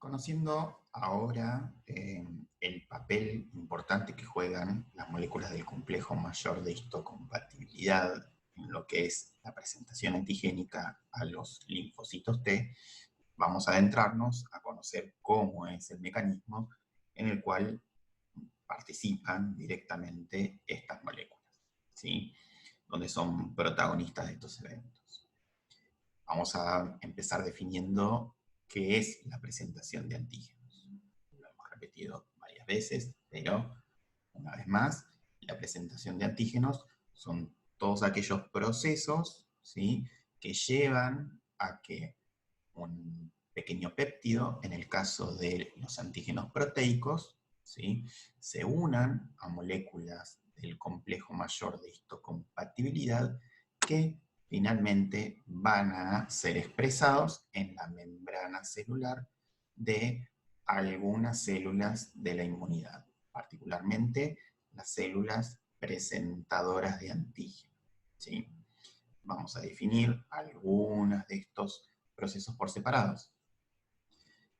Conociendo ahora el papel importante que juegan las moléculas del complejo mayor de histocompatibilidad en lo que es la presentación antigénica a los linfocitos T, vamos a adentrarnos a conocer cómo es el mecanismo en el cual participan directamente estas moléculas, ¿sí? Donde son protagonistas de estos eventos. Vamos a empezar definiendo qué es la presentación de antígenos. Lo hemos repetido varias veces, pero una vez más, la presentación de antígenos son todos aquellos procesos, ¿sí?, que llevan a que un pequeño péptido, en el caso de los antígenos proteicos, ¿sí?, se unan a moléculas del complejo mayor de histocompatibilidad que finalmente van a ser expresados en la membrana celular de algunas células de la inmunidad, particularmente las células presentadoras de antígenos, ¿sí? Vamos a definir algunos de estos procesos por separados.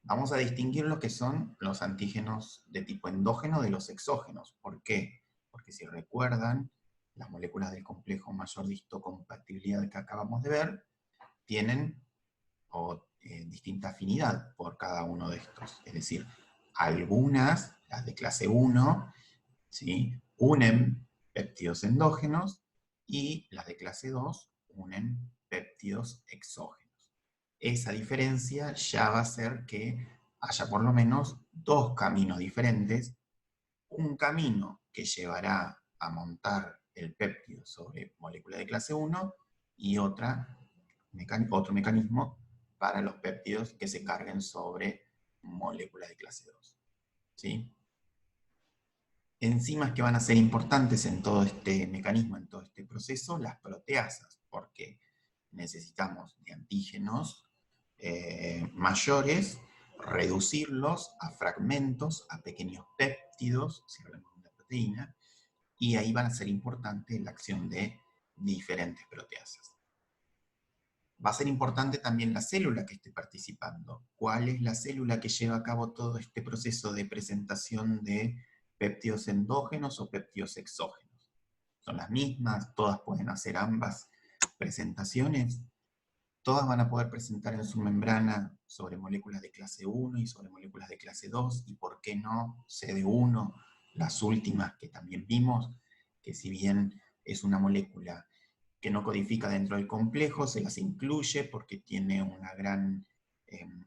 Vamos a distinguir lo que son los antígenos de tipo endógeno de los exógenos. ¿Por qué? Porque si recuerdan, las moléculas del complejo mayor de histocompatibilidad que acabamos de ver tienen distinta afinidad por cada uno de estos. Es decir, algunas, las de clase 1, ¿sí?, unen péptidos endógenos y las de clase 2 unen péptidos exógenos. Esa diferencia ya va a hacer que haya por lo menos dos caminos diferentes. Un camino que llevará a montar el péptido sobre molécula de clase 1 y otro mecanismo para los péptidos que se carguen sobre moléculas de clase 2. ¿Sí? Enzimas que van a ser importantes en todo este mecanismo, en todo este proceso, las proteasas, porque necesitamos de antígenos mayores, reducirlos a fragmentos, a pequeños péptidos, si hablamos de una proteína, y ahí van a ser importante la acción de diferentes proteasas. Va a ser importante también la célula que esté participando. ¿Cuál es la célula que lleva a cabo todo este proceso de presentación de péptidos endógenos o péptidos exógenos? ¿Son las mismas? ¿Todas pueden hacer ambas presentaciones? Todas van a poder presentar en su membrana sobre moléculas de clase 1 y sobre moléculas de clase 2, y por qué no CD1, las últimas que también vimos, que si bien es una molécula que no codifica dentro del complejo, se las incluye porque tiene una gran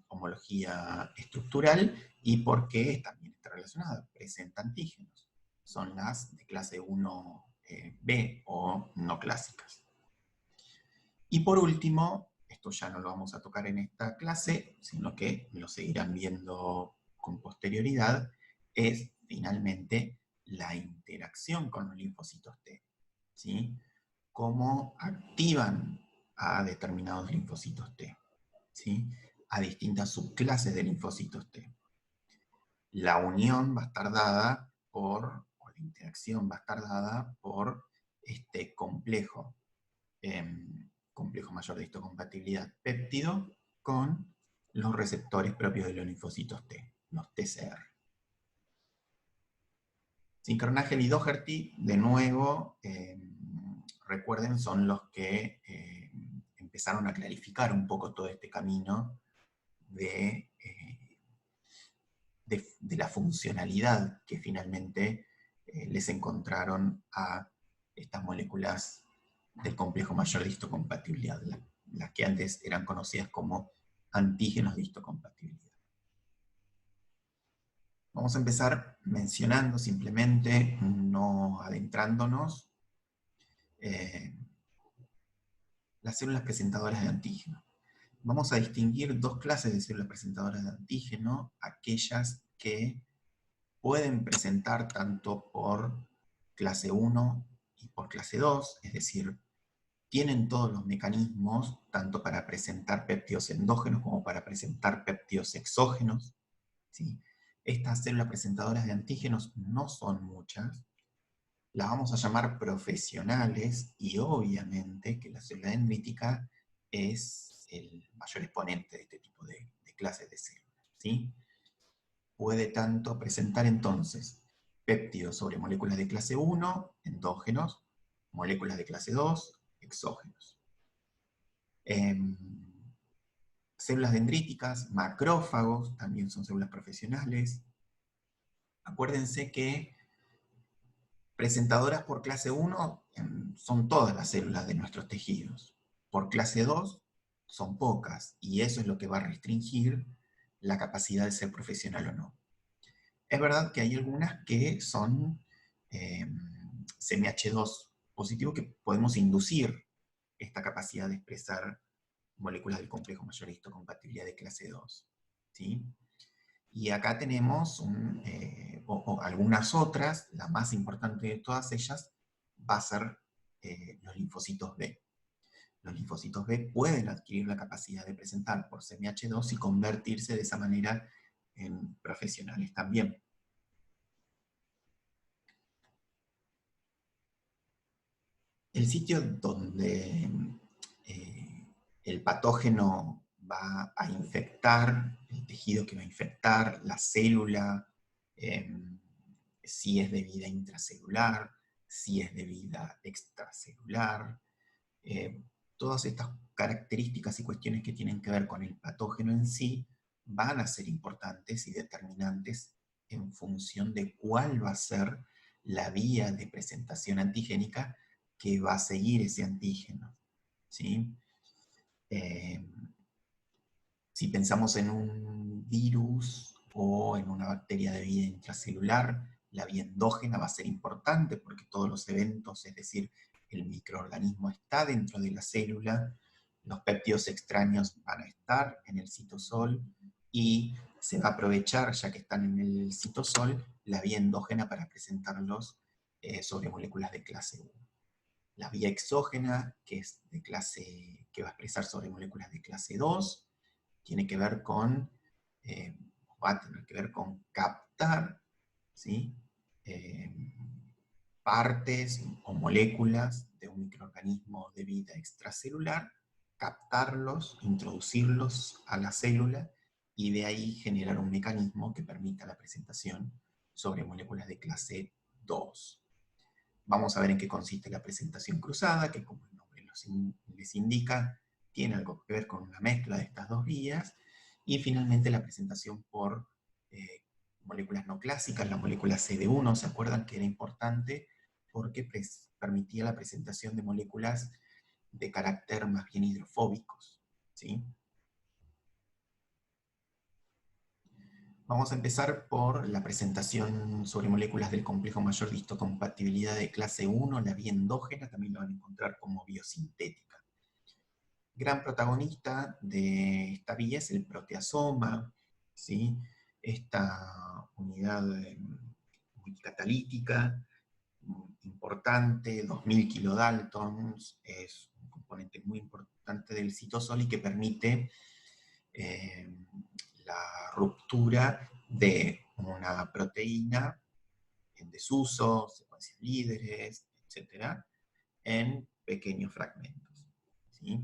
homología estructural y porque también está relacionada, presenta antígenos. Son las de clase 1b o no clásicas. Y por último, esto ya no lo vamos a tocar en esta clase, sino que lo seguirán viendo con posterioridad, es finalmente la interacción con los linfocitos T, ¿sí? Cómo activan a determinados linfocitos T, ¿sí?, a distintas subclases de linfocitos T. La unión va a estar dada por, o la interacción va a estar dada por este complejo mayor de histocompatibilidad péptido con los receptores propios de los linfocitos T, los TCR. Sincronagel y Doherty, de nuevo, recuerden, son los que empezaron a clarificar un poco todo este camino de la funcionalidad que finalmente les encontraron a estas moléculas del complejo mayor de histocompatibilidad, las que antes eran conocidas como antígenos de histocompatibilidad. Vamos a empezar mencionando simplemente, no adentrándonos, las células presentadoras de antígeno. Vamos a distinguir dos clases de células presentadoras de antígeno, aquellas que pueden presentar tanto por clase 1 y por clase 2, es decir, tienen todos los mecanismos, tanto para presentar péptidos endógenos como para presentar péptidos exógenos, ¿sí? Estas células presentadoras de antígenos no son muchas, las vamos a llamar profesionales, y obviamente que la célula dendrítica es el mayor exponente de este tipo de clases de células, ¿sí? puede tanto presentar entonces péptidos sobre moléculas de clase 1, endógenos, moléculas de clase 2, exógenos. Células dendríticas, macrófagos, también son células profesionales. Acuérdense que presentadoras por clase 1 son todas las células de nuestros tejidos. Por clase 2 son pocas, y eso es lo que va a restringir la capacidad de ser profesional o no. Es verdad que hay algunas que son CMH2 positivo, que podemos inducir esta capacidad de expresar moléculas del complejo mayor histocompatibilidad de clase 2. ¿Sí? Y acá tenemos algunas otras, la más importante de todas ellas va a ser los linfocitos B. Los linfocitos B pueden adquirir la capacidad de presentar por CMH2 y convertirse de esa manera en profesionales también. El sitio donde el patógeno va a infectar, el tejido que va a infectar, la célula, si es de vida intracelular, si es de vida extracelular, todas estas características y cuestiones que tienen que ver con el patógeno en sí van a ser importantes y determinantes en función de cuál va a ser la vía de presentación antigénica que va a seguir ese antígeno. ¿Sí? Si pensamos en un virus o en una bacteria de vida intracelular, la vía endógena va a ser importante porque todos los eventos, es decir, el microorganismo está dentro de la célula, los péptidos extraños van a estar en el citosol y se va a aprovechar, ya que están en el citosol, la vía endógena para presentarlos sobre moléculas de clase 1. La vía exógena, que es de clase, que va a expresar sobre moléculas de clase 2, tiene que ver con, va a tener que ver con captar, ¿sí? Partes o moléculas de un microorganismo de vida extracelular, captarlos, introducirlos a la célula y de ahí generar un mecanismo que permita la presentación sobre moléculas de clase 2. Vamos a ver en qué consiste la presentación cruzada, que como el nombre les indica, tiene algo que ver con una mezcla de estas dos vías, y finalmente la presentación por moléculas no clásicas, la molécula CD1, ¿se acuerdan que era importante? Porque permitía la presentación de moléculas de carácter más bien hidrofóbicos, ¿sí? Vamos a empezar por la presentación sobre moléculas del complejo mayor de histocompatibilidad de clase 1, la vía endógena, también lo van a encontrar como biosintética. Gran protagonista de esta vía es el proteasoma, ¿sí? Esta unidad multicatalítica importante, 2000 kilodaltons, es un componente muy importante del citosol y que permite la ruptura de una proteína en desuso, secuencias líderes, etc., en pequeños fragmentos. ¿Sí?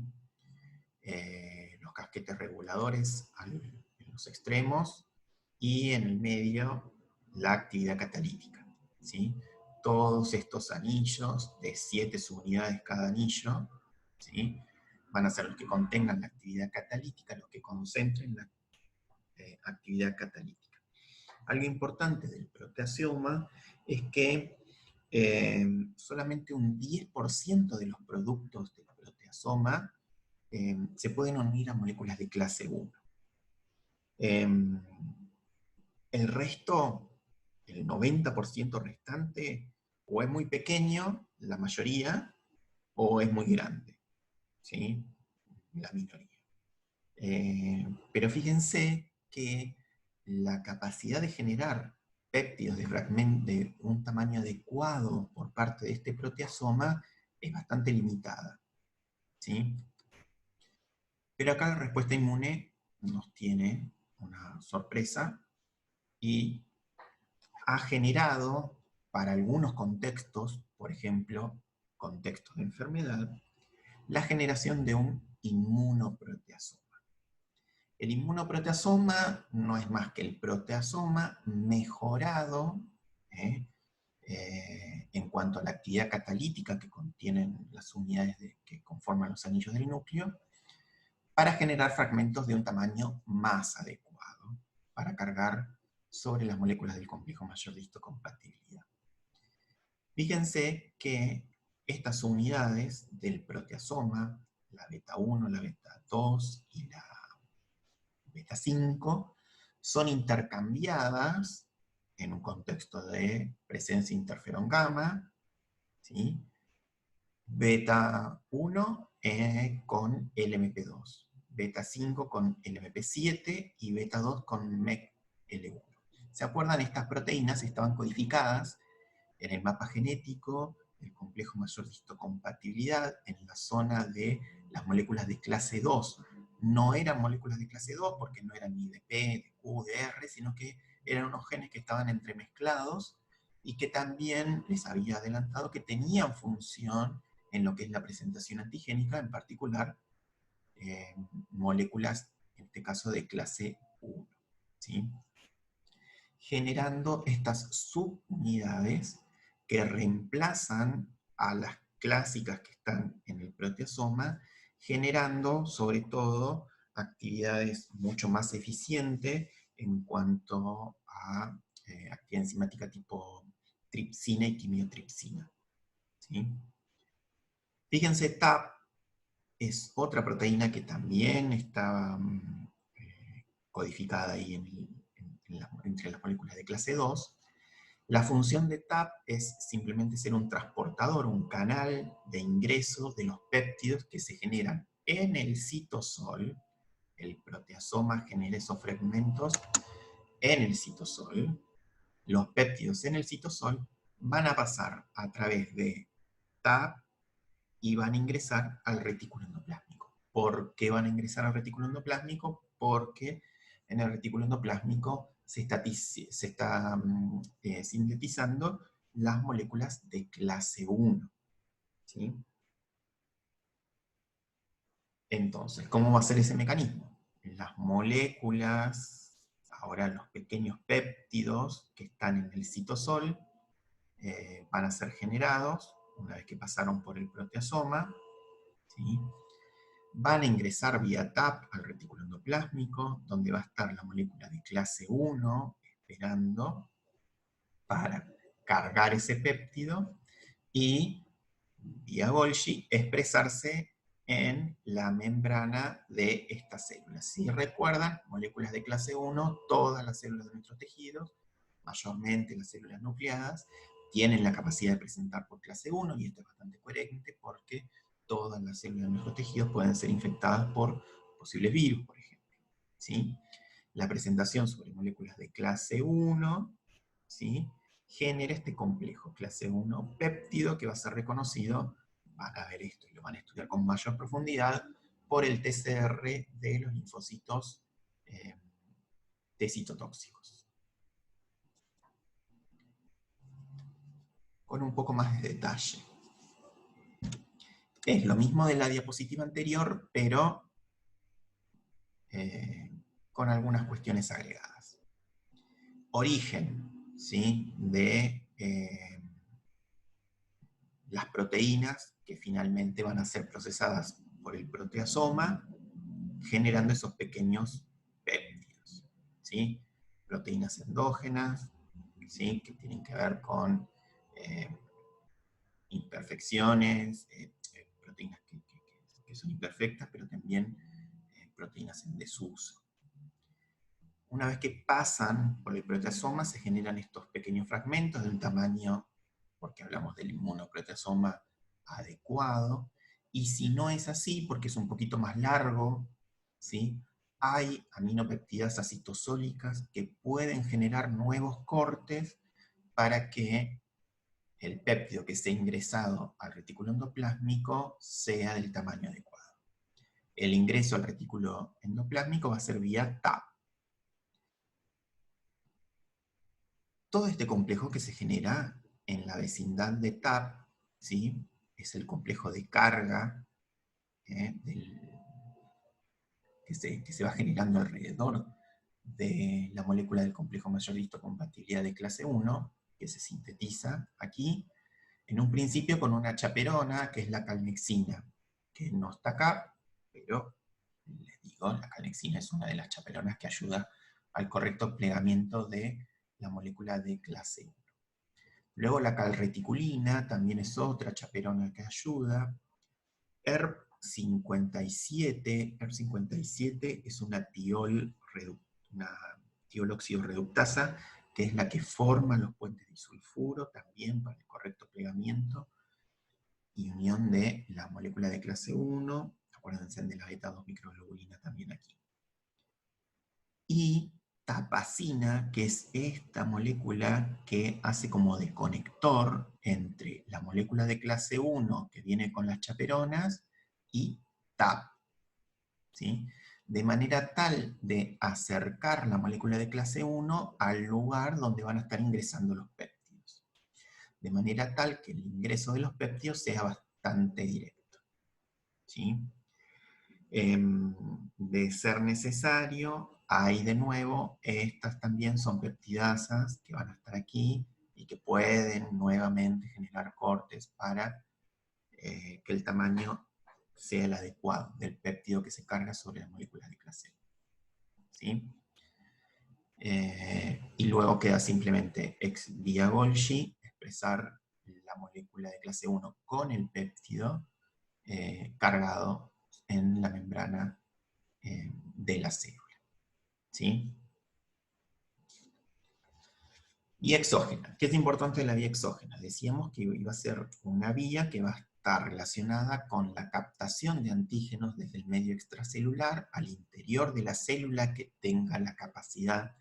Los casquetes reguladores en los extremos y en el medio la actividad catalítica. ¿Sí? Todos estos anillos de 7 subunidades cada anillo, ¿sí? Van a ser los que contengan la actividad catalítica, los que concentren la actividad catalítica. Algo importante del proteasoma es que solamente un 10% de los productos del proteasoma se pueden unir a moléculas de clase 1. El resto, el 90% restante, o es muy pequeño, la mayoría, o es muy grande, ¿sí? La minoría. Pero fíjense que la capacidad de generar péptidos de un tamaño adecuado por parte de este proteasoma es bastante limitada, ¿sí? Pero acá la respuesta inmune nos tiene una sorpresa y ha generado para algunos contextos, por ejemplo, contextos de enfermedad, la generación de un inmunoproteasoma. El inmunoproteasoma no es más que el proteasoma mejorado, ¿eh? En cuanto a la actividad catalítica que contienen las unidades que conforman los anillos del núcleo, para generar fragmentos de un tamaño más adecuado para cargar sobre las moléculas del complejo mayor de histocompatibilidad. Fíjense que estas unidades del proteasoma, la beta 1, la beta 2 y la beta 5, son intercambiadas en un contexto de presencia de interferón gamma, ¿sí? Beta 1 con LMP2, beta 5 con LMP7 y beta 2 con MECL1. ¿Se acuerdan? Estas proteínas estaban codificadas en el mapa genético del complejo mayor de histocompatibilidad en la zona de las moléculas de clase 2. No eran moléculas de clase 2 porque no eran ni de P, de Q, de R, sino que eran unos genes que estaban entremezclados y que también les había adelantado que tenían función en lo que es la presentación antigénica, en particular moléculas, en este caso de clase 1, ¿sí? Generando estas subunidades que reemplazan a las clásicas que están en el proteasoma, generando sobre todo actividades mucho más eficientes en cuanto a actividad enzimática tipo tripsina y quimiotripsina, ¿sí? Fíjense, TAP es otra proteína que también está codificada ahí entre las moléculas de clase 2. La función de TAP es simplemente ser un transportador, un canal de ingreso de los péptidos que se generan en el citosol. El proteasoma genera esos fragmentos en el citosol. Los péptidos en el citosol van a pasar a través de TAP y van a ingresar al retículo endoplásmico. ¿Por qué van a ingresar al retículo endoplásmico? Porque en el retículo endoplásmico se está sintetizando las moléculas de clase 1. ¿Sí? Entonces, ¿cómo va a ser ese mecanismo? Las moléculas, ahora los pequeños péptidos que están en el citosol, van a ser generados una vez que pasaron por el proteasoma, ¿sí? Van a ingresar vía TAP al retículo endoplásmico, donde va a estar la molécula de clase 1 esperando para cargar ese péptido y vía Golgi expresarse en la membrana de estas células. Si recuerdan, moléculas de clase 1, todas las células de nuestros tejidos, mayormente las células nucleadas, tienen la capacidad de presentar por clase 1, y esto es bastante coherente porque todas las células de nuestros tejidos pueden ser infectadas por posibles virus, por ejemplo. ¿Sí? La presentación sobre moléculas de clase 1, ¿sí?, genera este complejo, clase 1 péptido, que va a ser reconocido, van a ver esto y lo van a estudiar con mayor profundidad, por el TCR de los linfocitos T citotóxicos. Con un poco más de detalle. Es lo mismo de la diapositiva anterior, pero con algunas cuestiones agregadas. Origen, ¿sí?, de las proteínas que finalmente van a ser procesadas por el proteasoma, generando esos pequeños péptidos, ¿sí? Proteínas endógenas, ¿sí?, que tienen que ver con imperfecciones, proteínas que son imperfectas, pero también proteínas en desuso. Una vez que pasan por el proteasoma, se generan estos pequeños fragmentos de un tamaño, porque hablamos del inmunoproteasoma, adecuado, y si no es así, porque es un poquito más largo, ¿sí?, hay aminopeptidasas citosólicas que pueden generar nuevos cortes para que el péptido que esté ingresado al retículo endoplásmico sea del tamaño adecuado. El ingreso al retículo endoplásmico va a ser vía TAP. Todo este complejo que se genera en la vecindad de TAP, ¿sí?, es el complejo de carga que se va generando alrededor de la molécula del complejo mayor de histocompatibilidad de clase 1, que se sintetiza aquí, en un principio con una chaperona, que es la calnexina, que no está acá, pero les digo, la calnexina es una de las chaperonas que ayuda al correcto plegamiento de la molécula de clase 1. Luego la calreticulina también es otra chaperona que ayuda. ERP57 es una tiol óxido reductasa, que es la que forma los puentes disulfuro también para el correcto plegamiento y unión de la molécula de clase 1. Acuérdense de la beta-2 microglobulina también aquí. Y tapacina, que es esta molécula que hace como de conector entre la molécula de clase 1 que viene con las chaperonas y TAP, ¿sí? De manera tal de acercar la molécula de clase 1 al lugar donde van a estar ingresando los péptidos. De manera tal que el ingreso de los péptidos sea bastante directo, ¿sí? De ser necesario, hay de nuevo, estas también son peptidasas que van a estar aquí y que pueden nuevamente generar cortes para que el tamaño sea el adecuado del péptido que se carga sobre las moléculas de clase 1. ¿Sí? Y luego queda simplemente ex vía Golgi expresar la molécula de clase 1 con el péptido cargado en la membrana de la célula. ¿Sí? Vía exógena. ¿Qué es importante de la vía exógena? Decíamos que iba a ser una vía que va a estar relacionada con la captación de antígenos desde el medio extracelular al interior de la célula que tenga la capacidad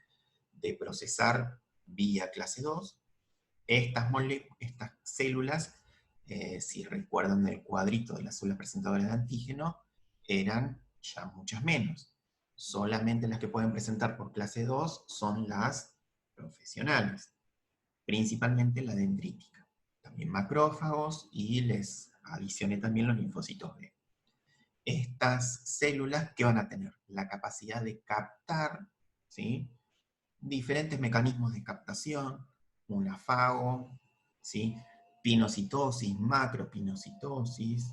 de procesar vía clase 2. Estas células, si recuerdan del cuadrito de las células presentadoras de antígeno, eran ya muchas menos. Solamente las que pueden presentar por clase 2 son las profesionales, principalmente la dendrítica. También macrófagos y les adicioné también los linfocitos B. Estas células, ¿qué van a tener? La capacidad de captar, ¿sí?, diferentes mecanismos de captación, un afago, ¿sí?, pinocitosis, macropinocitosis,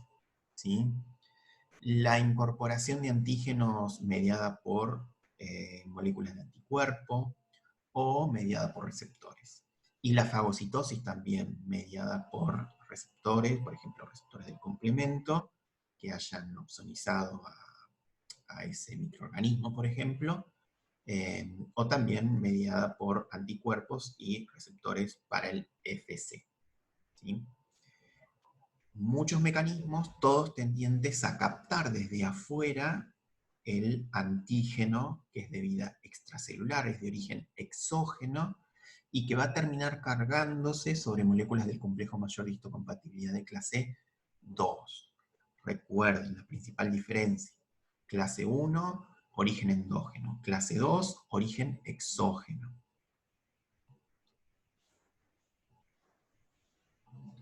¿sí?, la incorporación de antígenos mediada por moléculas de anticuerpo o mediada por receptores. Y la fagocitosis también mediada por receptores, por ejemplo, receptores del complemento, que hayan opsonizado a ese microorganismo, por ejemplo, o también mediada por anticuerpos y receptores para el FC. ¿Sí? Muchos mecanismos, todos tendientes a captar desde afuera el antígeno, que es de vida extracelular, es de origen exógeno, y que va a terminar cargándose sobre moléculas del complejo mayor de histocompatibilidad de clase 2. Recuerden la principal diferencia. Clase 1, origen endógeno. Clase 2, origen exógeno.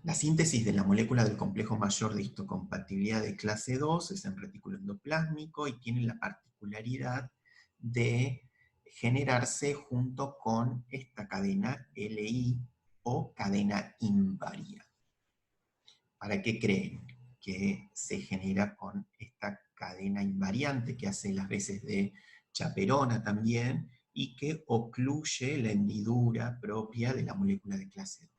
La síntesis de la molécula del complejo mayor de histocompatibilidad de clase 2 es en retículo endoplásmico y tiene la particularidad de generarse junto con esta cadena LI o cadena invariante. ¿Para qué creen que se genera con esta cadena invariante que hace las veces de chaperona también y que ocluye la hendidura propia de la molécula de clase 2?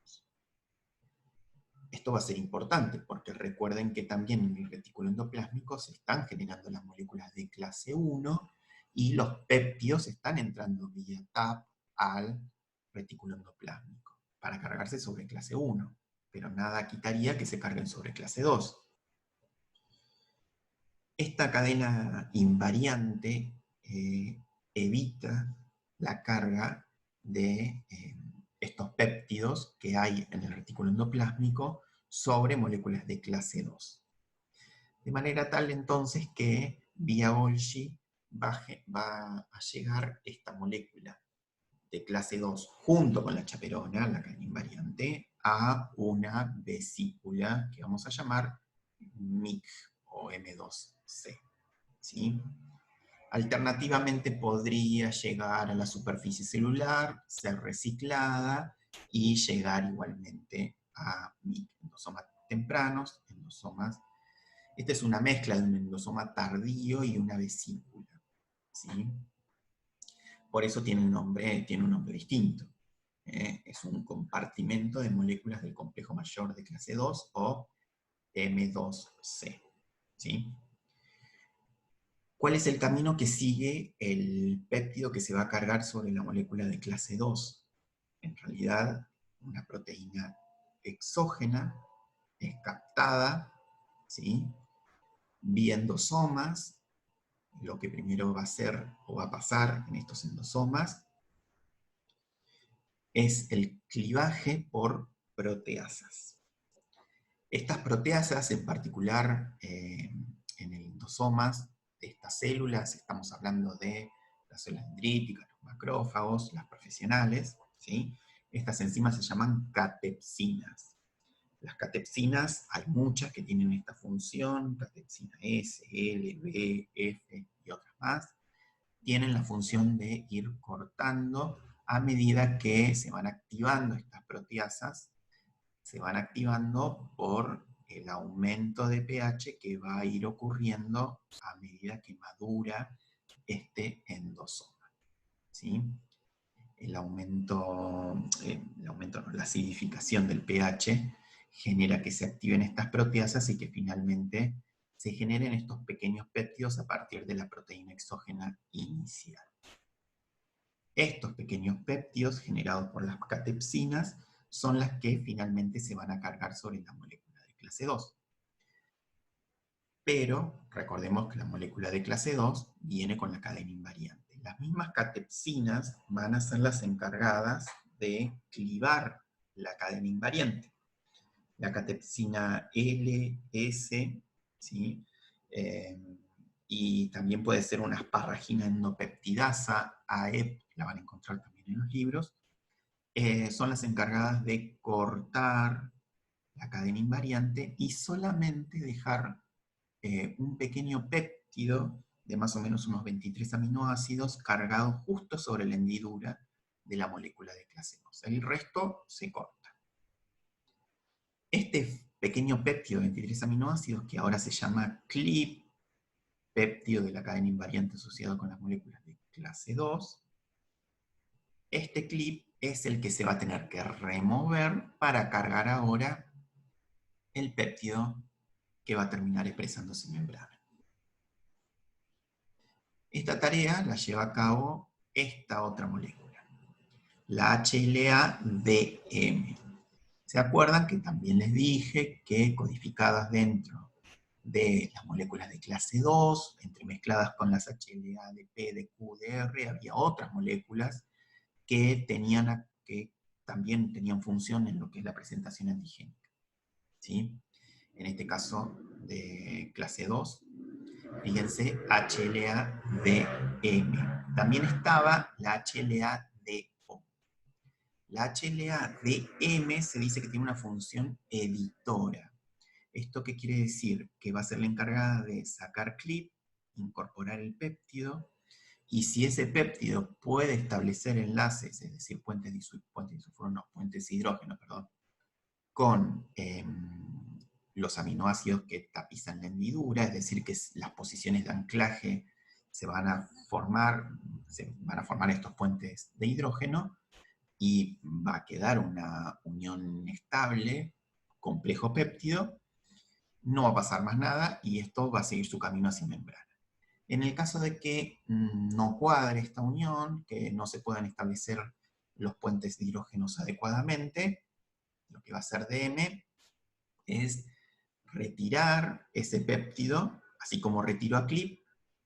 Esto va a ser importante porque recuerden que también en el retículo endoplásmico se están generando las moléculas de clase 1 y los péptidos están entrando vía TAP al retículo endoplásmico para cargarse sobre clase 1, pero nada quitaría que se carguen sobre clase 2. Esta cadena invariante evita la carga de estos péptidos que hay en el retículo endoplásmico sobre moléculas de clase 2. De manera tal entonces que vía Golgi va a llegar esta molécula de clase 2 junto con la chaperona, la cadena invariante, a una vesícula que vamos a llamar MIC o M2C. ¿Sí? Alternativamente podría llegar a la superficie celular, ser reciclada y llegar igualmente a endosomas tempranos, endosomas. Esta es una mezcla de un endosoma tardío y una vesícula, ¿sí? Por eso tiene un nombre distinto. Es un compartimento de moléculas del complejo mayor de clase 2 o M2C, ¿sí? ¿Cuál es el camino que sigue el péptido que se va a cargar sobre la molécula de clase 2? En realidad, una proteína exógena es captada, ¿sí?, vía endosomas. Lo que primero va a hacer o va a pasar en estos endosomas es el clivaje por proteasas. Estas proteasas, en particular en el endosomas de estas células, estamos hablando de las células dendríticas, los macrófagos, las profesionales, ¿sí? Estas enzimas se llaman catepsinas. Las catepsinas, hay muchas que tienen esta función, catepsina S, L, B, F y otras más, tienen la función de ir cortando a medida que se van activando estas proteasas, se van activando por el aumento de pH que va a ir ocurriendo a medida que madura este endosoma, ¿sí? La acidificación del pH genera que se activen estas proteasas y que finalmente se generen estos pequeños péptidos a partir de la proteína exógena inicial. Estos pequeños péptidos generados por las catepsinas son las que finalmente se van a cargar sobre la molécula de clase 2. Pero recordemos que la molécula de clase 2 viene con la cadena invariante. Las mismas catepsinas van a ser las encargadas de clivar la cadena invariante. La catepsina LS, ¿sí? Y también puede ser una asparragina endopeptidasa, AEP, la van a encontrar también en los libros, son las encargadas de cortar la cadena invariante y solamente dejar un pequeño péptido de más o menos unos 23 aminoácidos cargado justo sobre la hendidura de la molécula de clase 2. El resto se corta. Este pequeño péptido de 23 aminoácidos, que ahora se llama CLIP, péptido de la cadena invariante asociado con las moléculas de clase 2, este CLIP es el que se va a tener que remover para cargar ahora el péptido que va a terminar expresándose en membrana. Esta tarea la lleva a cabo esta otra molécula, la HLA-DM. ¿Se acuerdan que también les dije que codificadas dentro de las moléculas de clase 2, entremezcladas con las HLA de P, de Q, de R, había otras moléculas que también tenían función en lo que es la presentación antigénica, ¿sí? En este caso de clase 2, fíjense, HLA-DM. También estaba la HLA-DO. La HLA-DM se dice que tiene una función editora. ¿Esto qué quiere decir? Que va a ser la encargada de sacar clip, incorporar el péptido, y si ese péptido puede establecer enlaces, es decir, puentes de hidrógeno, con los aminoácidos que tapizan la hendidura, es decir, que las posiciones de anclaje se van a formar estos puentes de hidrógeno, y va a quedar una unión estable, complejo péptido, no va a pasar más nada y esto va a seguir su camino hacia membrana. En el caso de que no cuadre esta unión, que no se puedan establecer los puentes de hidrógenos adecuadamente, lo que va a hacer DM es retirar ese péptido, así como retiro a CLIP,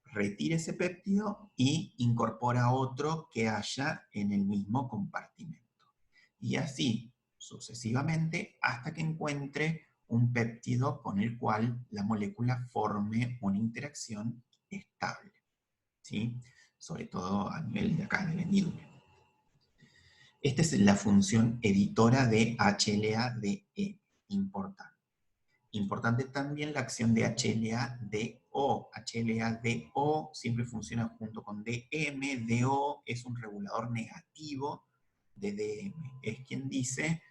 retira ese péptido y incorpora otro que haya en el mismo compartimento. Y así sucesivamente hasta que encuentre un péptido con el cual la molécula forme una interacción estable, ¿sí? Sobre todo a nivel de acá de la hendidura. Esta es la función editora de HLA-DM, importante. Importante también la acción de HLA-DO. DO, HLA-DO siempre funciona junto con DM. DO es un regulador negativo de DM. Es quien dice,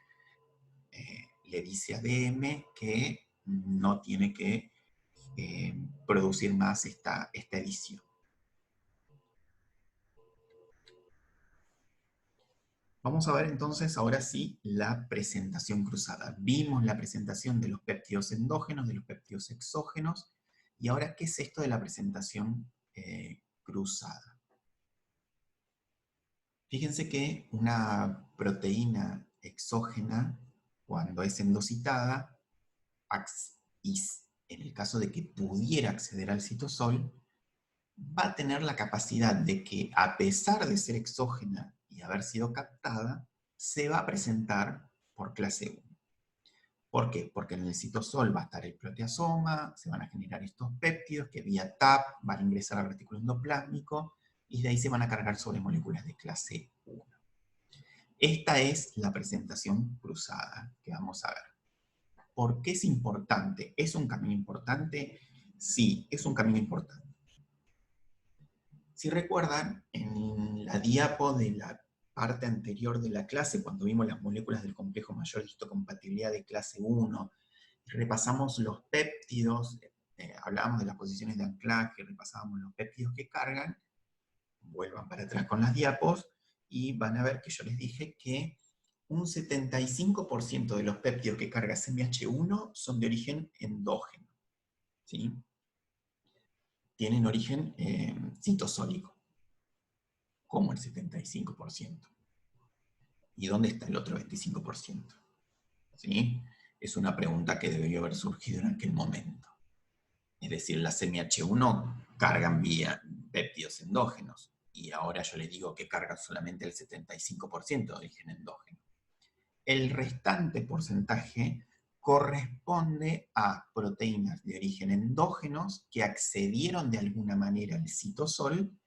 le dice a DM que no tiene que producir más esta edición. Vamos a ver entonces, ahora sí, la presentación cruzada. Vimos la presentación de los péptidos endógenos, de los péptidos exógenos, y ahora, ¿qué es esto de la presentación cruzada? Fíjense que una proteína exógena, cuando es endocitada, y en el caso de que pudiera acceder al citosol, va a tener la capacidad de que, a pesar de ser exógena y haber sido captada, se va a presentar por clase 1. ¿Por qué? Porque en el citosol va a estar el proteasoma, se van a generar estos péptidos que vía TAP van a ingresar al retículo endoplásmico y de ahí se van a cargar sobre moléculas de clase 1. Esta es la presentación cruzada que vamos a ver. ¿Por qué es importante? ¿Es un camino importante? Sí, es un camino importante. Si recuerdan, en la diapo de la parte anterior de la clase, cuando vimos las moléculas del complejo mayor de histocompatibilidad de clase 1, repasamos los péptidos, hablábamos de las posiciones de anclaje, repasábamos los péptidos que cargan, vuelvan para atrás con las diapos, y van a ver que yo les dije que un 75% de los péptidos que carga CMH1 son de origen endógeno, ¿sí? Tienen origen citosólico, como el 75%. ¿Y dónde está el otro 25%? ¿Sí? Es una pregunta que debería haber surgido en aquel momento. Es decir, las CMH1 cargan vía péptidos endógenos, y ahora yo les digo que cargan solamente el 75% de origen endógeno. El restante porcentaje corresponde a proteínas de origen endógenos que accedieron de alguna manera al citosol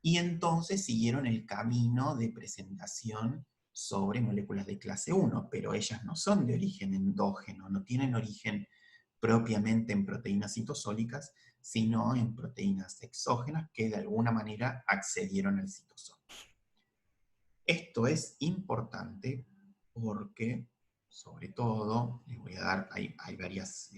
y entonces siguieron el camino de presentación sobre moléculas de clase 1, pero ellas no son de origen endógeno, no tienen origen propiamente en proteínas citosólicas, sino en proteínas exógenas que de alguna manera accedieron al citosol. Esto es importante porque, sobre todo, les voy a dar, hay varias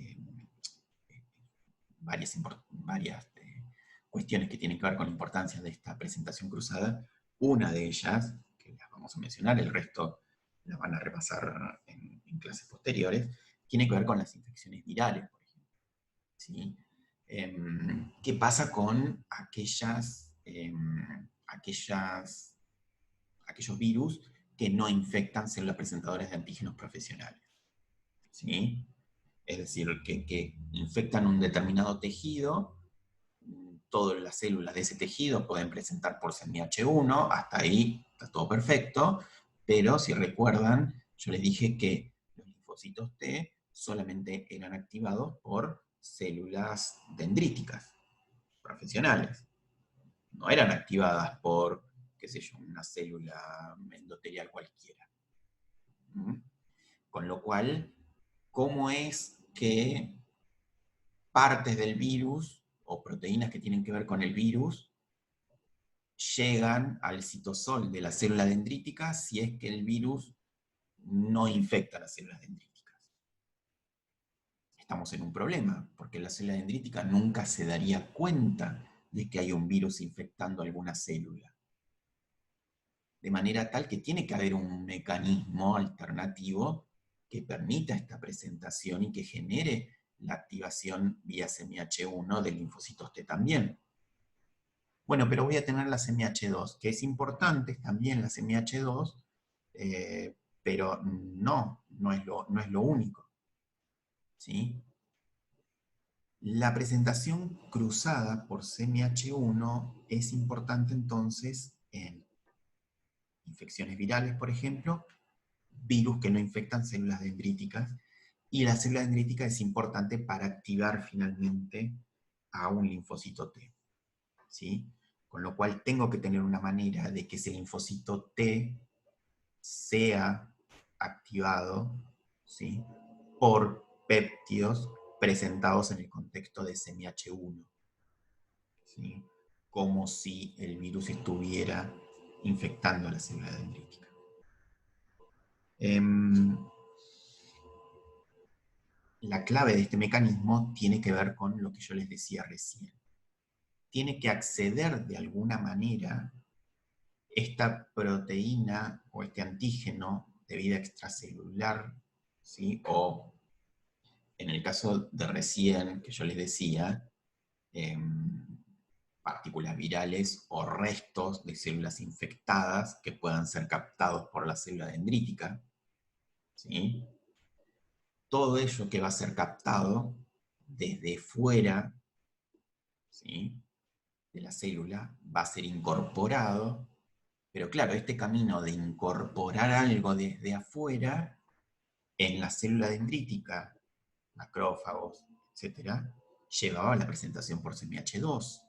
cuestiones que tienen que ver con la importancia de esta presentación cruzada. Una de ellas, que las vamos a mencionar, el resto las van a repasar en clases posteriores, tiene que ver con las infecciones virales, por ejemplo. ¿Sí? ¿Qué pasa con aquellos virus que no infectan células presentadoras de antígenos profesionales? ¿Sí? Es decir, que infectan un determinado tejido, todas las células de ese tejido pueden presentar por CMH1, hasta ahí está todo perfecto, pero si recuerdan, yo les dije que los linfocitos T solamente eran activados por células dendríticas, profesionales. No eran activadas por, qué sé yo, una célula endotelial cualquiera. Con lo cual, ¿cómo es que partes del virus o proteínas que tienen que ver con el virus llegan al citosol de la célula dendrítica si es que el virus no infecta las células dendríticas? Estamos en un problema, porque la célula dendrítica nunca se daría cuenta de que hay un virus infectando alguna célula. De manera tal que tiene que haber un mecanismo alternativo que permita esta presentación y que genere la activación vía CMH1 de linfocitos T también. Bueno, pero voy a tener la CMH2, que es importante también la CMH2, pero no es lo único. ¿Sí? La presentación cruzada por CMH1 es importante entonces en infecciones virales, por ejemplo, virus que no infectan células dendríticas, y la célula dendrítica es importante para activar finalmente a un linfocito T. ¿Sí? Con lo cual tengo que tener una manera de que ese linfocito T sea activado, ¿sí?, por péptidos presentados en el contexto de CMH1. ¿sí? Como si el virus estuviera infectando la célula dendrítica. La clave de este mecanismo tiene que ver con lo que yo les decía recién. Tiene que acceder de alguna manera esta proteína o este antígeno de vida extracelular, ¿sí? O en el caso de recién que yo les decía, partículas virales o restos de células infectadas que puedan ser captados por la célula dendrítica, ¿sí? Todo ello que va a ser captado desde fuera, ¿sí?, de la célula va a ser incorporado, pero claro, este camino de incorporar algo desde afuera en la célula dendrítica, macrófagos, etcétera, llevaba a la presentación por CMH2.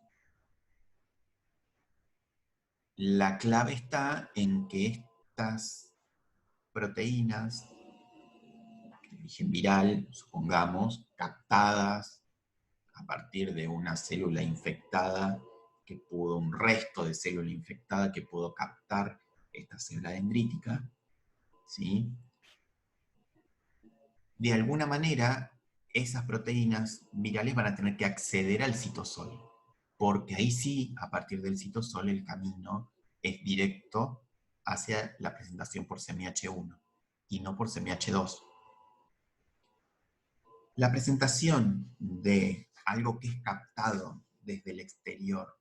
La clave está en que estas proteínas de origen viral, supongamos, captadas a partir de una célula infectada que pudo, un resto de célula infectada que pudo captar esta célula dendrítica, ¿sí? De alguna manera, esas proteínas virales van a tener que acceder al citosol, porque ahí sí, a partir del citosol, el camino es directo hacia la presentación por CMH1 y no por CMH2. La presentación de algo que es captado desde el exterior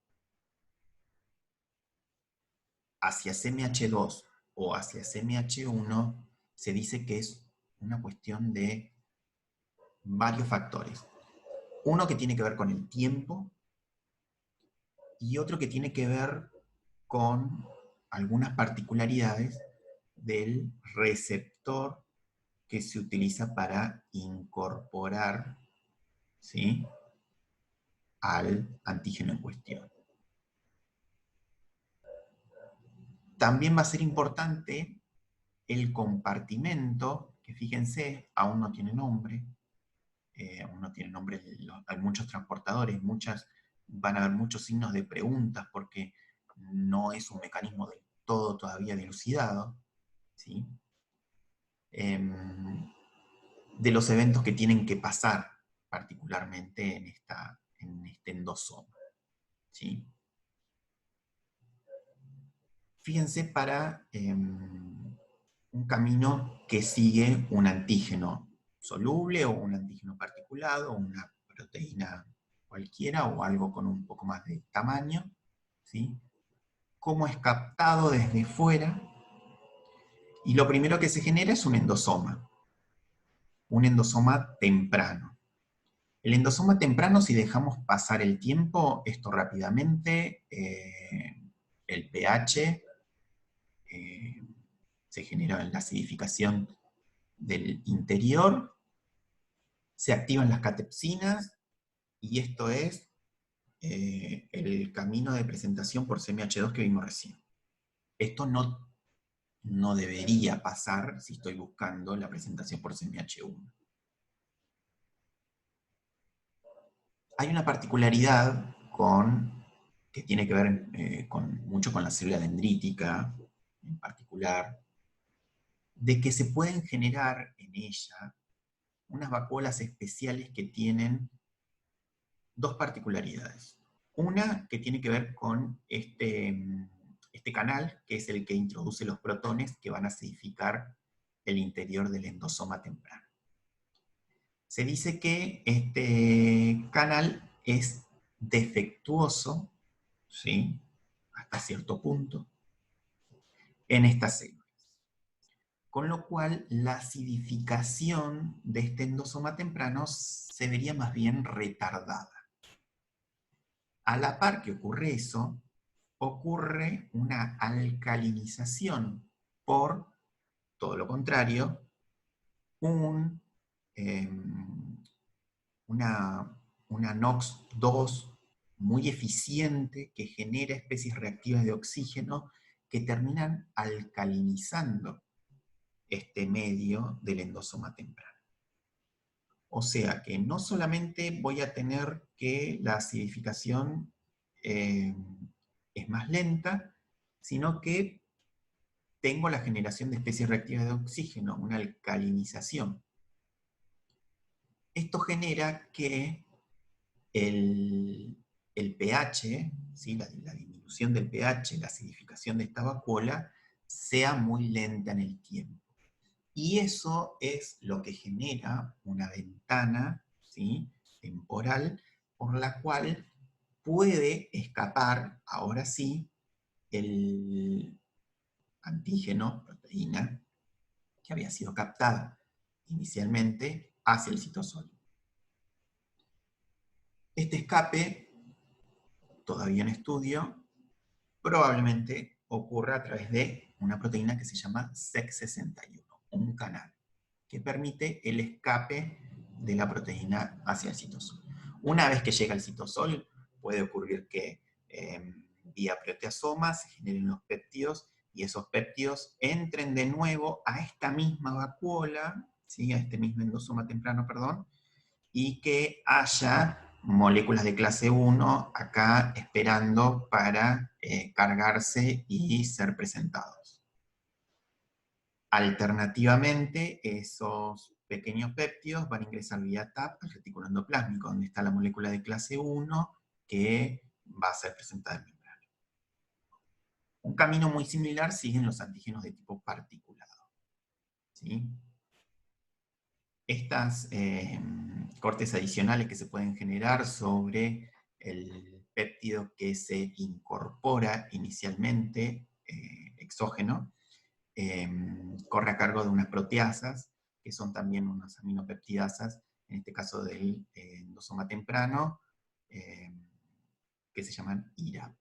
hacia CMH2 o hacia CMH1 se dice que es una cuestión de varios factores. Uno que tiene que ver con el tiempo y otro que tiene que ver con algunas particularidades del receptor que se utiliza para incorporar, ¿sí?, al antígeno en cuestión. También va a ser importante el compartimento, que fíjense, aún no tiene nombre, hay muchos transportadores, van a haber muchos signos de preguntas porque no es un mecanismo del todo todavía dilucidado, ¿sí? De los eventos que tienen que pasar, particularmente en este endosoma, ¿sí? Fíjense para un camino que sigue un antígeno soluble o un antígeno particulado, o una proteína cualquiera o algo con un poco más de tamaño, ¿sí? Cómo es captado desde fuera, y lo primero que se genera es un endosoma temprano. El endosoma temprano, si dejamos pasar el tiempo, esto rápidamente, el pH se genera la acidificación del interior, se activan las catepsinas, y esto es el camino de presentación por CMH2 que vimos recién. Esto no debería pasar si estoy buscando la presentación por CMH1. Hay una particularidad que tiene que ver mucho con la célula dendrítica, en particular, de que se pueden generar en ella unas vacuolas especiales que tienen dos particularidades. Una que tiene que ver con este canal, que es el que introduce los protones que van a acidificar el interior del endosoma temprano. Se dice que este canal es defectuoso, ¿sí?, hasta cierto punto, en estas células. Con lo cual, la acidificación de este endosoma temprano se vería más bien retardada. A la par que ocurre eso, ocurre una alcalinización por, todo lo contrario, una NOx2 muy eficiente que genera especies reactivas de oxígeno que terminan alcalinizando este medio del endosoma temprano. O sea que no solamente voy a tener que la acidificación es más lenta, sino que tengo la generación de especies reactivas de oxígeno, una alcalinización. Esto genera que el pH, ¿sí? la disminución del pH, la acidificación de esta vacuola, sea muy lenta en el tiempo. Y eso es lo que genera una ventana, ¿sí? temporal, por la cual puede escapar, ahora sí, el antígeno, proteína, que había sido captada inicialmente hacia el citosol. Este escape, todavía en estudio, probablemente ocurra a través de una proteína que se llama SEC61, un canal, que permite el escape de la proteína hacia el citosol. Una vez que llega al citosol, puede ocurrir que vía proteasoma se generen los péptidos y esos péptidos entren de nuevo a esta misma vacuola, ¿sí? A este mismo endosoma temprano, perdón, y que haya moléculas de clase 1 acá esperando para cargarse y ser presentados. Alternativamente, esos pequeños péptidos van a ingresar vía TAP al retículo endoplásmico, donde está la molécula de clase 1 que va a ser presentada en membrana. Un camino muy similar siguen los antígenos de tipo particulado, ¿sí? Estas cortes adicionales que se pueden generar sobre el péptido que se incorpora inicialmente, exógeno, corre a cargo de unas proteasas, que son también unas aminopeptidasas, en este caso del endosoma temprano, que se llaman IRAP,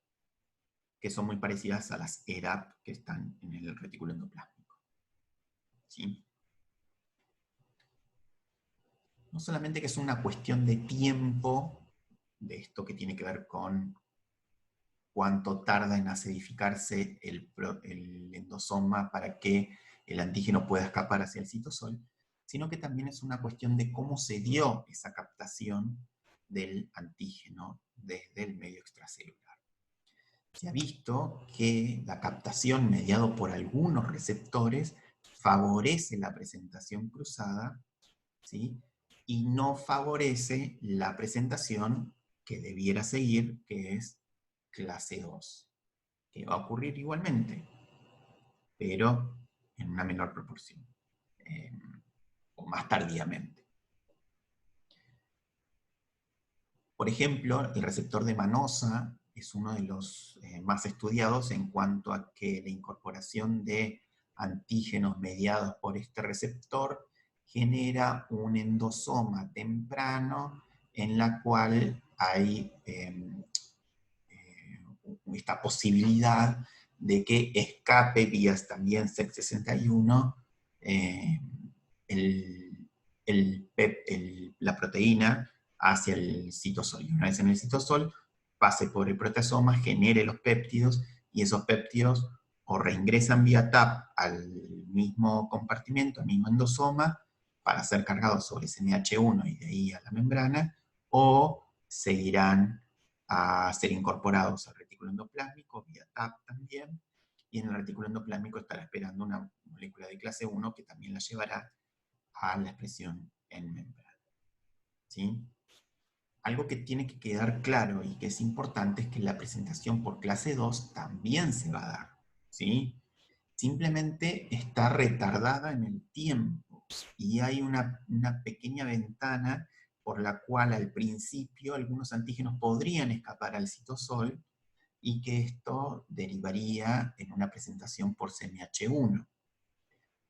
que son muy parecidas a las ERAP que están en el retículo endoplásmico. ¿Sí? No solamente que es una cuestión de tiempo, de esto que tiene que ver con cuánto tarda en acidificarse el endosoma para que el antígeno pueda escapar hacia el citosol, sino que también es una cuestión de cómo se dio esa captación del antígeno desde el medio extracelular. Se ha visto que la captación mediada por algunos receptores favorece la presentación cruzada, ¿sí? Y no favorece la presentación que debiera seguir, que es clase 2, que va a ocurrir igualmente, pero en una menor proporción, o más tardíamente. Por ejemplo, el receptor de manosa es uno de los más estudiados en cuanto a que la incorporación de antígenos mediados por este receptor genera un endosoma temprano en la cual hay esta posibilidad de que escape vías también SEC61 la proteína hacia el citosol. Y una vez en el citosol, pase por el proteasoma, genere los péptidos, y esos péptidos o reingresan vía TAP al mismo compartimento, al mismo endosoma, para ser cargados sobre SMH1 y de ahí a la membrana, o seguirán a ser incorporados al retículo endoplásmico vía TAP también, y en el retículo endoplásmico estará esperando una molécula de clase 1 que también la llevará a la expresión en membrana. ¿Sí? Algo que tiene que quedar claro y que es importante es que la presentación por clase 2 también se va a dar. ¿Sí? Simplemente está retardada en el tiempo y hay una pequeña ventana por la cual al principio algunos antígenos podrían escapar al citosol y que esto derivaría en una presentación por CMH1.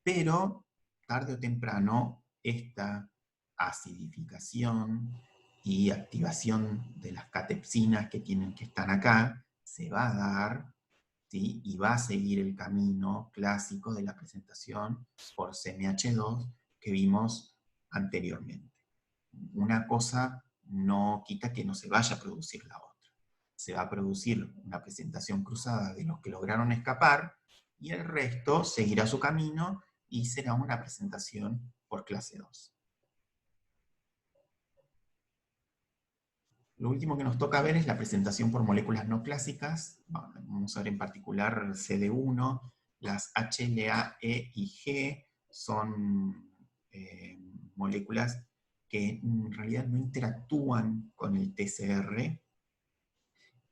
Pero tarde o temprano esta acidificación y activación de las catepsinas que están acá se va a dar, ¿sí? Y va a seguir el camino clásico de la presentación por CMH2 que vimos anteriormente. Una cosa no quita que no se vaya a producir la otra. Se va a producir una presentación cruzada de los que lograron escapar y el resto seguirá su camino y será una presentación por clase 2. Lo último que nos toca ver es la presentación por moléculas no clásicas. Vamos a ver en particular CD1, las HLA, E y G son moléculas que en realidad no interactúan con el TCR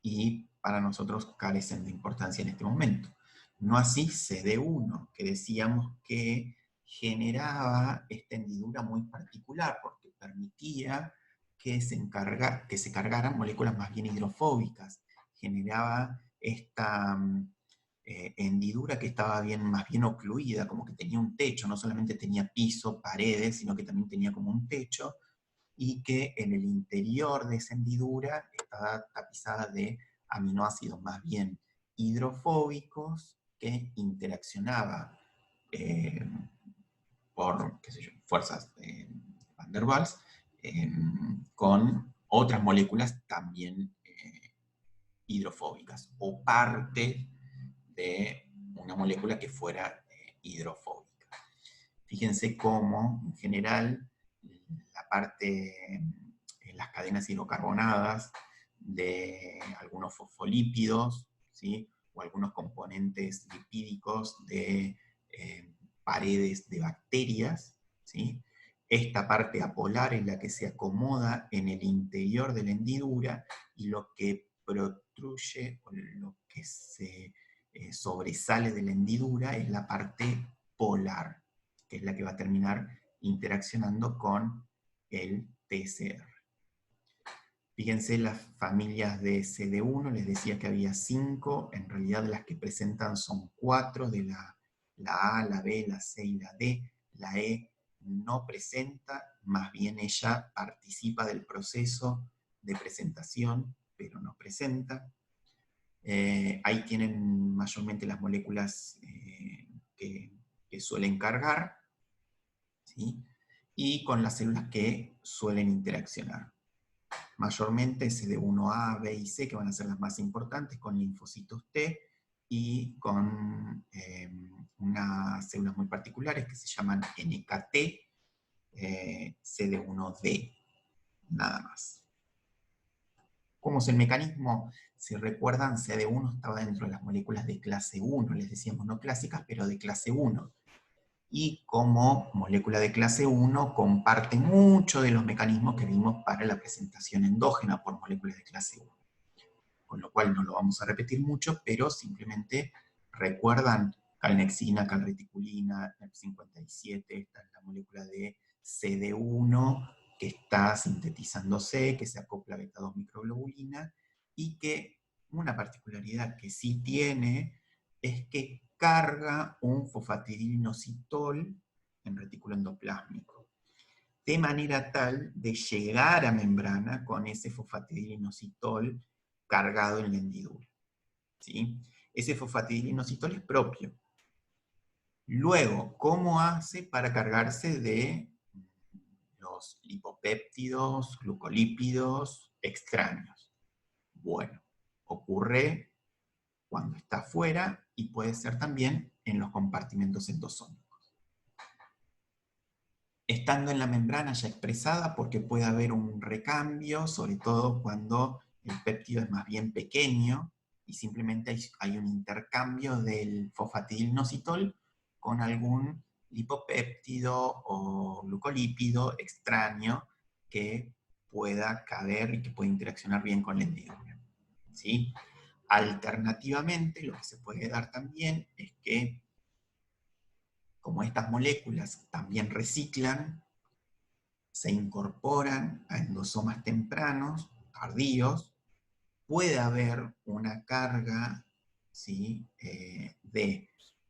y para nosotros carecen de importancia en este momento. No así CD1, que decíamos que generaba esta hendidura muy particular porque permitía que se cargaran moléculas más bien hidrofóbicas. Generaba esta hendidura que estaba más bien ocluida, como que tenía un techo, no solamente tenía piso, paredes, sino que también tenía como un techo, y que en el interior de esa hendidura estaba tapizada de aminoácidos más bien hidrofóbicos que interaccionaba eh, por, qué sé yo, fuerzas Van der Waals con otras moléculas también hidrofóbicas o parte de una molécula que fuera hidrofóbica. Fíjense cómo, en general, la parte, las cadenas hidrocarbonadas de algunos fosfolípidos, ¿sí? O algunos componentes lipídicos de paredes de bacterias, ¿sí? Esta parte apolar es la que se acomoda en el interior de la hendidura y lo que protruye, o lo que se sobresale de la hendidura es la parte polar, que es la que va a terminar interaccionando con el TCR. Fíjense las familias de CD1, les decía que había 5, en realidad las que presentan son 4, de la A, la B, la C y la D. La E no presenta, más bien ella participa del proceso de presentación, pero no presenta. Ahí tienen mayormente las moléculas que suelen cargar, ¿sí? Y con las células que suelen interaccionar. Mayormente CD1A, B y C, que van a ser las más importantes, con linfocitos T y con unas células muy particulares que se llaman NKT, CD1D, nada más. ¿Cómo es el mecanismo? Si recuerdan, CD1 estaba dentro de las moléculas de clase 1, les decíamos no clásicas, pero de clase 1. Y como molécula de clase 1 comparte mucho de los mecanismos que vimos para la presentación endógena por moléculas de clase 1. Con lo cual no lo vamos a repetir mucho, pero simplemente recuerdan calnexina, calreticulina, NEP57, esta es la molécula de CD1 que está sintetizándose, que se acopla a beta-2 microglobulina, y que una particularidad que sí tiene es que carga un fosfatidilinositol en retículo endoplásmico, de manera tal de llegar a membrana con ese fosfatidilinositol cargado en la hendidura, ¿sí? Ese fosfatidilinositol es propio. Luego, ¿cómo hace para cargarse de los lipopéptidos, glucolípidos extraños? Bueno, ocurre cuando está afuera y puede ser también en los compartimentos endosómicos. Estando en la membrana ya expresada, porque puede haber un recambio, sobre todo cuando el péptido es más bien pequeño y simplemente hay un intercambio del fosfatidilnositol con algún lipopéptido o glucolípido extraño que pueda caber y que pueda interaccionar bien con la hendidura, ¿sí? Alternativamente, lo que se puede dar también es que, como estas moléculas también reciclan, se incorporan a endosomas tempranos, tardíos, puede haber una carga, ¿sí? De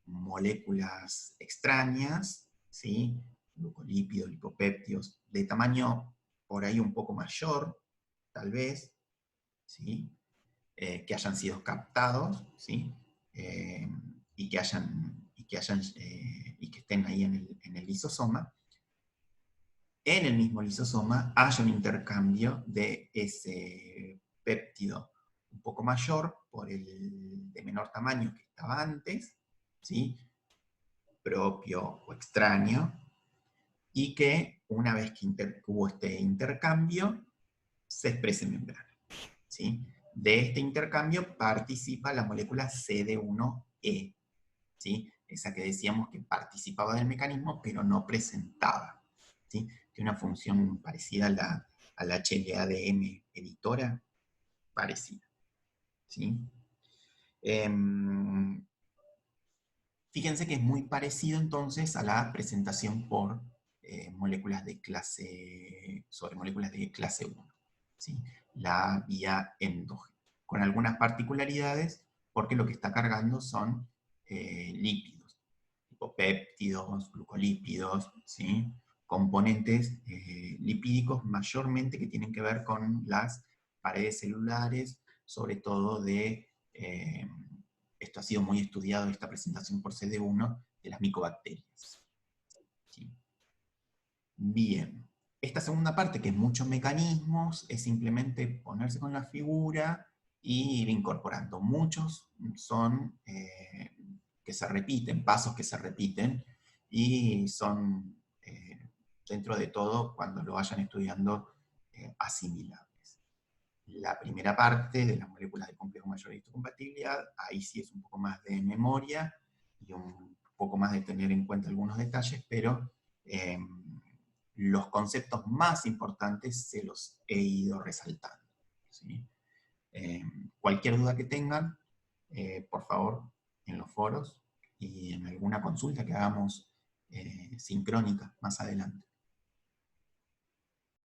moléculas extrañas, ¿sí? Glucolípidos, lipopéptidos, de tamaño por ahí un poco mayor, tal vez, ¿sí? Que hayan sido captados, ¿sí? Y que estén ahí en el lisosoma. En el mismo lisosoma haya un intercambio de ese péptido un poco mayor por el de menor tamaño que estaba antes, ¿sí? Propio o extraño, y que una vez que hubo este intercambio, se exprese en membrana. ¿sí? De este intercambio participa la molécula CD1E, ¿sí? Esa que decíamos que participaba del mecanismo, pero no presentaba, ¿sí? Tiene una función parecida a la HLA-DM editora, parecida, ¿sí? Fíjense que es muy parecido entonces a la presentación por moléculas de sobre moléculas de clase 1, ¿sí? La vía endógena, con algunas particularidades, porque lo que está cargando son lípidos, tipo péptidos, glucolípidos, ¿sí? Componentes lipídicos mayormente que tienen que ver con las paredes celulares, sobre todo esto ha sido muy estudiado, esta presentación por CD1, de las micobacterias. ¿Sí? Bien. Esta segunda parte, que es muchos mecanismos, es simplemente ponerse con la figura y ir incorporando. Muchos son que se repiten, pasos que se repiten, y son, dentro de todo, cuando lo vayan estudiando, asimilables. La primera parte de las moléculas de complejo mayor de histocompatibilidad, ahí sí es un poco más de memoria y un poco más de tener en cuenta algunos detalles, pero los conceptos más importantes se los he ido resaltando, ¿sí? Cualquier duda que tengan, por favor, en los foros y en alguna consulta que hagamos sincrónica más adelante.